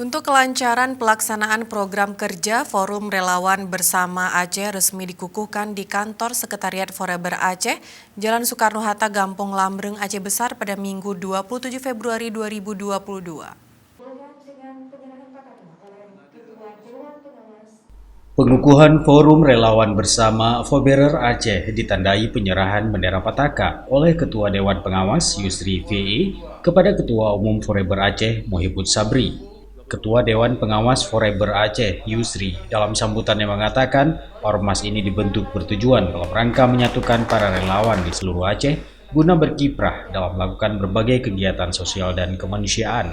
Untuk kelancaran pelaksanaan program kerja, Forum Relawan Bersama Aceh resmi dikukuhkan di kantor Sekretariat Forever Aceh, Jalan Soekarno-Hatta, Gampong Lambreng, Aceh Besar pada Minggu 27 Februari 2022. Pengukuhan Forum Relawan Bersama Forever Aceh ditandai penyerahan bendera Pataka oleh Ketua Dewan Pengawas Yusri VE kepada Ketua Umum Forever Aceh Muhibud Sabri. Ketua Dewan Pengawas Forever Aceh Yusri dalam sambutannya mengatakan ormas ini dibentuk bertujuan dalam rangka menyatukan para relawan di seluruh Aceh guna berkiprah dalam melakukan berbagai kegiatan sosial dan kemanusiaan.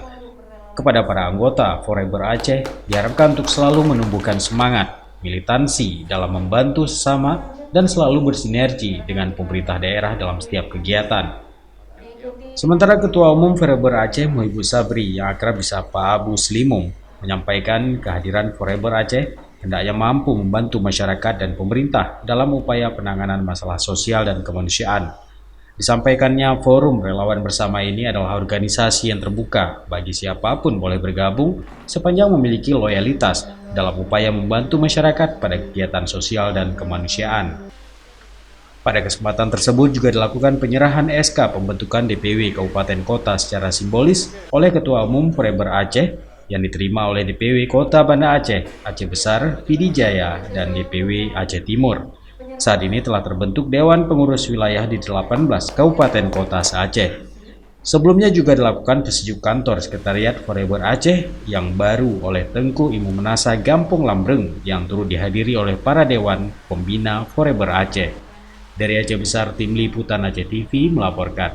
Kepada para anggota Forever Aceh diharapkan untuk selalu menumbuhkan semangat, militansi dalam membantu sesama dan selalu bersinergi dengan pemerintah daerah dalam setiap kegiatan. Sementara Ketua Umum Forever Aceh Muhibud Sabri yang akrab disapa Abu Slimung menyampaikan kehadiran Forever Aceh hendaknya mampu membantu masyarakat dan pemerintah dalam upaya penanganan masalah sosial dan kemanusiaan. Disampaikannya Forum Relawan Bersama ini adalah organisasi yang terbuka bagi siapapun boleh bergabung sepanjang memiliki loyalitas dalam upaya membantu masyarakat pada kegiatan sosial dan kemanusiaan. Pada kesempatan tersebut juga dilakukan penyerahan SK pembentukan DPW Kabupaten Kota secara simbolis oleh Ketua Umum Forever Aceh yang diterima oleh DPW Kota Banda Aceh, Aceh Besar, Pidi Jaya, dan DPW Aceh Timur. Saat ini telah terbentuk Dewan Pengurus Wilayah di 18 Kabupaten Kota se-Aceh. Sebelumnya juga dilakukan pesejuk kantor Sekretariat Forever Aceh yang baru oleh Tengku Imu Menasa Gampong Lambreng yang turut dihadiri oleh para Dewan Pembina Forever Aceh. Dari Aceh Besar, Tim Liputan Aceh TV melaporkan.